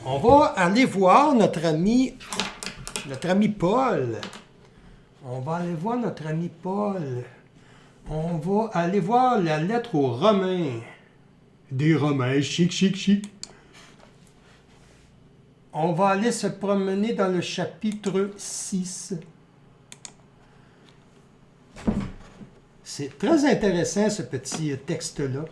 On va aller voir notre ami Paul. On va aller voir notre ami Paul. On va aller voir la lettre aux Romains. Des Romains, chic, chic, chic. On va aller se promener dans le chapitre 6. C'est très intéressant, ce petit texte-là.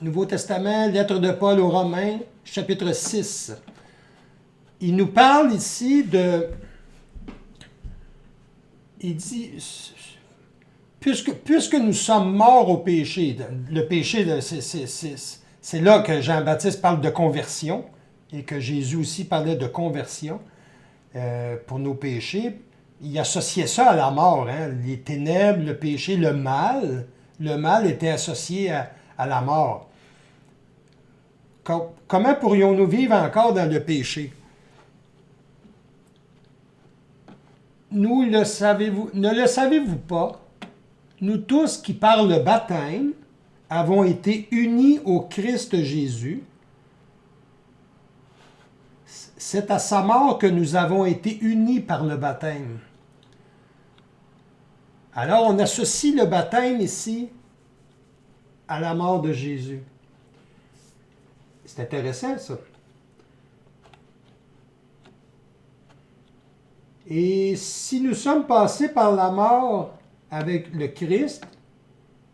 Nouveau Testament, lettre de Paul aux Romains, chapitre 6. Il nous parle ici de... Il dit, puisque nous sommes morts au péché, le péché, c'est là que Jean-Baptiste parle de conversion, et que Jésus aussi parlait de conversion pour nos péchés. Il associait ça à la mort, hein? Les ténèbres, le péché, le mal. Le mal était associé à la mort. Comment pourrions-nous vivre encore dans le péché? Ne le savez-vous pas? Nous tous qui par le baptême avons été unis au Christ Jésus. C'est à sa mort que nous avons été unis par le baptême. Alors on associe le baptême ici à la mort de Jésus. C'est intéressant ça. Et si nous sommes passés par la mort avec le Christ,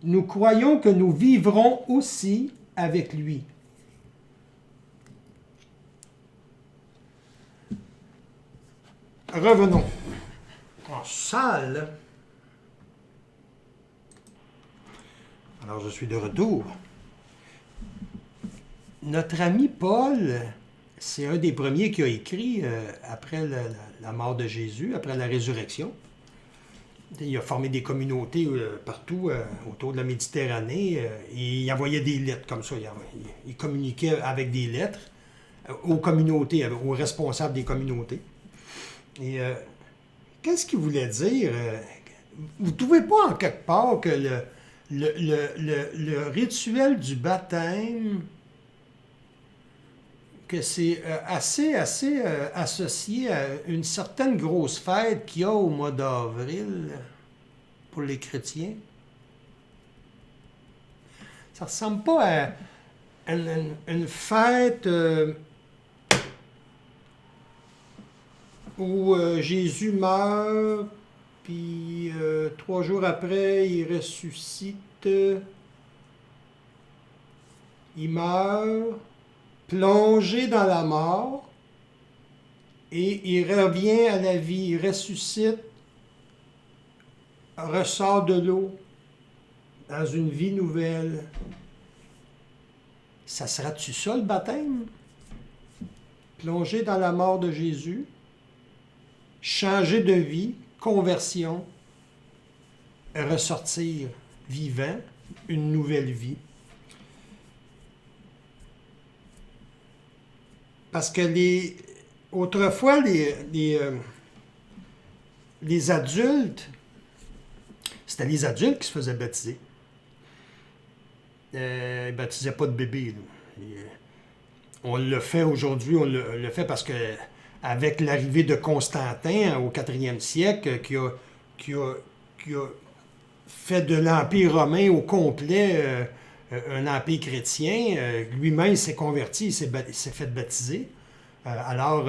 nous croyons que nous vivrons aussi avec lui. Revenons. En salle. Alors, je suis de retour. Notre ami Paul, c'est un des premiers qui a écrit après la mort de Jésus, après la résurrection. Il a formé des communautés partout autour de la Méditerranée et il envoyait des lettres comme ça. Il communiquait avec des lettres aux communautés, aux responsables des communautés. Et qu'est-ce qu'il voulait dire? Vous ne trouvez pas en quelque part que le rituel du baptême, que c'est assez associé à une certaine grosse fête qu'il y a au mois d'avril pour les chrétiens? Ça ressemble pas à une fête où Jésus meurt, puis 3 jours après, il ressuscite, il meurt, plongé dans la mort, et il revient à la vie, il ressuscite, ressort de l'eau, dans une vie nouvelle. Ça sera-tu ça le baptême? Plonger dans la mort de Jésus, changer de vie, conversion, ressortir vivant, une nouvelle vie. Parce que autrefois, les adultes, c'était les adultes qui se faisaient baptiser. Ils ne baptisaient pas de bébés. On le fait aujourd'hui, on le fait parce que avec l'arrivée de Constantin au 4e siècle, qui a fait de l'Empire romain au complet un empire chrétien, lui-même s'est converti, il s'est fait baptiser. Alors,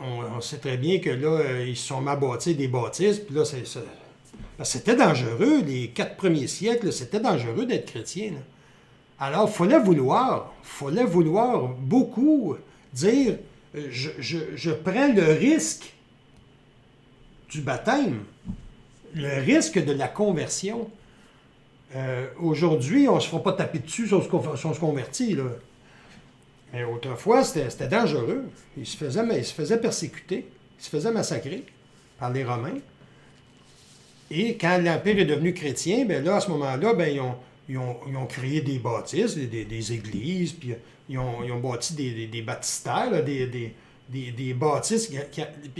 on sait très bien que là, ils se sont mis à bâtir des baptismes, puis là, c'était dangereux, les 4 premiers siècles, c'était dangereux d'être chrétien. Là. Alors, il fallait vouloir beaucoup dire, je prends le risque du baptême, le risque de la conversion. Aujourd'hui, on ne se fera pas taper dessus si on se convertit. Là. Mais autrefois, c'était dangereux. Ils se faisaient persécuter, ils se faisaient massacrer par les Romains. Et quand l'Empire est devenu chrétien, bien là, à ce moment-là, bien, ils ont créé des bâtisses, des églises, puis ils ont bâti des baptistères, là, des bâtisses.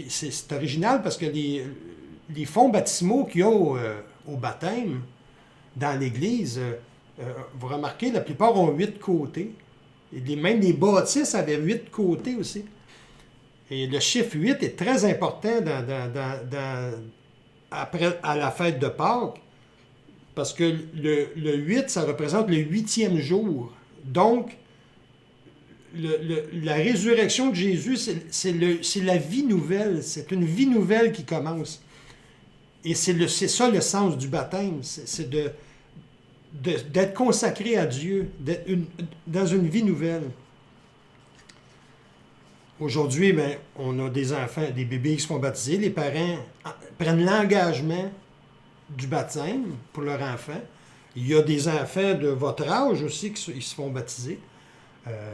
C'est original parce que les fonds baptismaux qu'il y a au baptême dans l'Église, vous remarquez, la plupart ont 8 côtés. Même les bâtisses avaient 8 côtés aussi. Et le chiffre 8 est très important après, à la fête de Pâques, parce que le 8, ça représente le 8e jour. Donc, la résurrection de Jésus, c'est la vie nouvelle. C'est une vie nouvelle qui commence. Et c'est ça le sens du baptême. C'est d'être consacré à Dieu, dans une vie nouvelle. Aujourd'hui, ben, on a des enfants, des bébés qui se font baptiser. Les parents prennent l'engagement du baptême pour leur enfant. Il y a des enfants de votre âge aussi qui se font baptiser.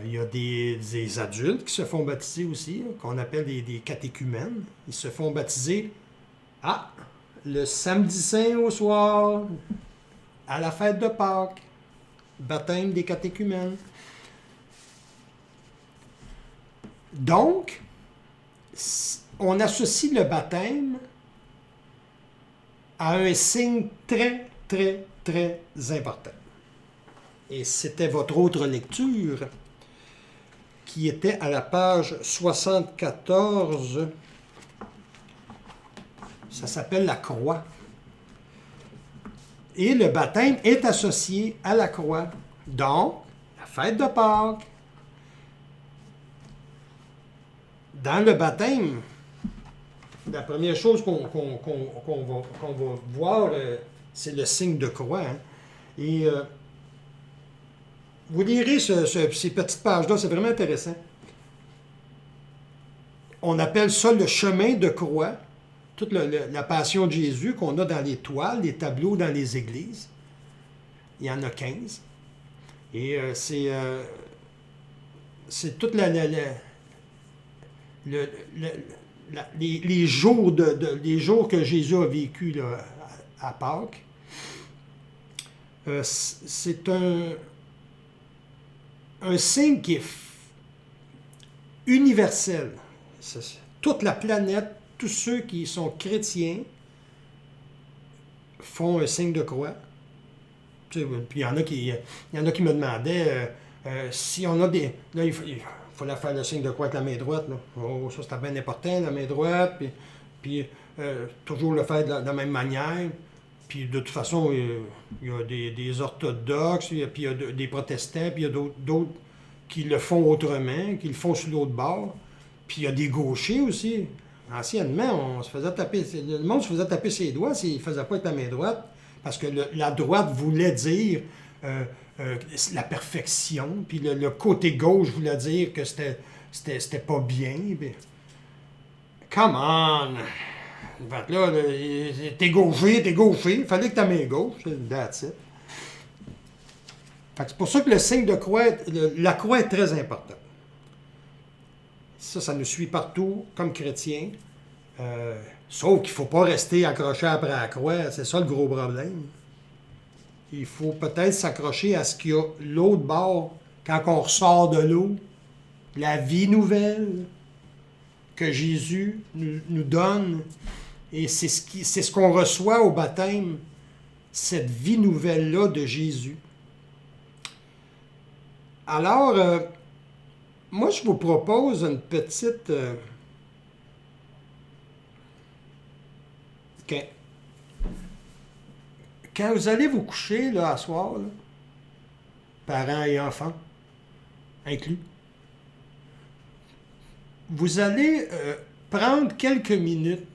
Il y a des adultes qui se font baptiser aussi, qu'on appelle des catéchumènes. Ils se font baptiser le samedi saint au soir, à la fête de Pâques. Baptême des catéchumènes. Donc, on associe le baptême à un signe très, très, très important. Et c'était votre autre lecture qui était à la page 74. Ça s'appelle la croix. Et le baptême est associé à la croix. Donc, la fête de Pâques. Dans le baptême, la première chose qu'on va voir, c'est le signe de croix. Hein. Et vous lirez ces petites pages-là, c'est vraiment intéressant. On appelle ça le chemin de croix, toute la passion de Jésus qu'on a dans les toiles, les tableaux dans les églises. Il y en a 15. Et c'est toute les jours les jours que Jésus a vécu là, à Pâques. C'est un signe qui est universel. Toute la planète, tous ceux qui sont chrétiens font un signe de croix. Puis il y en a qui me demandaient si on a des... Là, il fallait faire le signe de croix avec la main droite. Là. Oh, ça, c'était bien important, la main droite. Puis toujours le faire de la même manière. Puis de toute façon, il y a des orthodoxes, puis il y a des protestants, puis il y a d'autres qui le font autrement, qui le font sur l'autre bord. Puis il y a des gauchers aussi. Anciennement, le monde se faisait taper ses doigts s'il ne faisait pas avec la main droite, parce que la droite voulait dire la perfection, puis le côté gauche voulait dire que c'était pas bien. Puis, come on! Fait que là, t'es gaucher, il fallait que ta main gauche, that's it. Fait que c'est pour ça que le signe de croix, la croix est très importante. Ça nous suit partout, comme chrétiens. Sauf qu'il ne faut pas rester accroché après la croix, c'est ça le gros problème. Il faut peut-être s'accrocher à ce qu'il y a l'autre bord, quand on ressort de l'eau, la vie nouvelle que Jésus nous donne. Et c'est ce qu'on reçoit au baptême, cette vie nouvelle-là de Jésus. Alors, moi, je vous propose une petite... Quand vous allez vous coucher, là, à soir, là, parents et enfants inclus, vous allez prendre quelques minutes.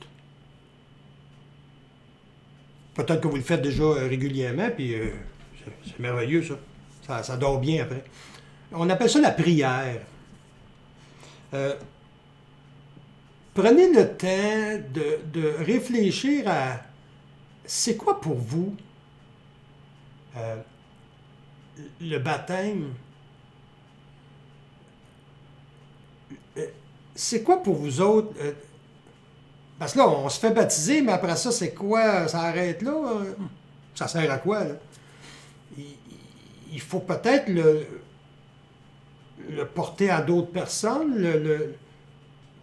Peut-être que vous le faites déjà régulièrement, puis c'est merveilleux, ça. Ça dort bien après. On appelle ça la prière. Prenez le temps de réfléchir à c'est quoi pour vous le baptême. C'est quoi pour vous autres? Parce que là, on se fait baptiser, mais après ça, c'est quoi? Ça arrête là? Ça sert à quoi, là? Il faut peut-être le porter à d'autres personnes.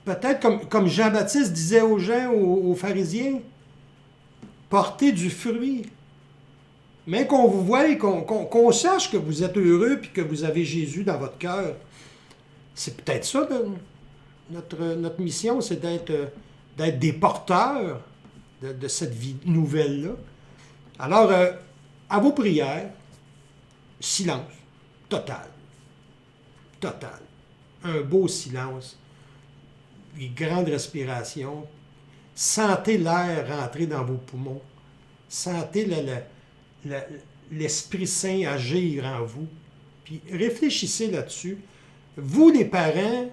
Peut-être comme Jean-Baptiste disait aux gens, aux pharisiens, porter du fruit. mais qu'on vous voie, qu'on sache que vous êtes heureux puis que vous avez Jésus dans votre cœur. C'est peut-être ça, notre mission, c'est d'être des porteurs de cette vie nouvelle-là. Alors, à vos prières, silence, total. Total. Un beau silence, une grande respiration. Sentez l'air rentrer dans vos poumons. Sentez l'Esprit Saint agir en vous. Puis réfléchissez là-dessus. Vous, les parents,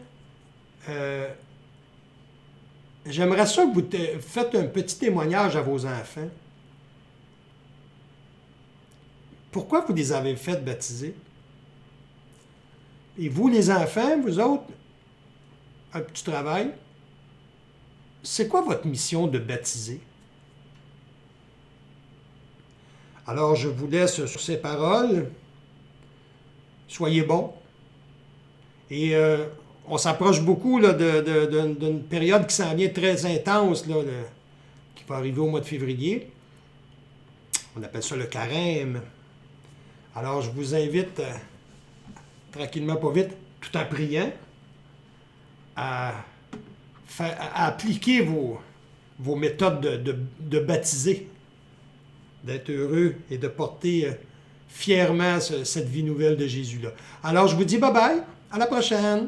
j'aimerais ça que vous faites un petit témoignage à vos enfants. Pourquoi vous les avez fait baptiser? Et vous, les enfants, vous autres, un petit travail, c'est quoi votre mission de baptiser? Alors, je vous laisse sur ces paroles. Soyez bons. Et on s'approche beaucoup là, d'une période qui s'en vient très intense, là, qui va arriver au mois de février. On appelle ça le carême. Alors, je vous invite, tranquillement, pas vite, tout en priant, à appliquer vos méthodes de baptiser, d'être heureux et de porter fièrement cette vie nouvelle de Jésus-là. Alors, je vous dis bye-bye, à la prochaine!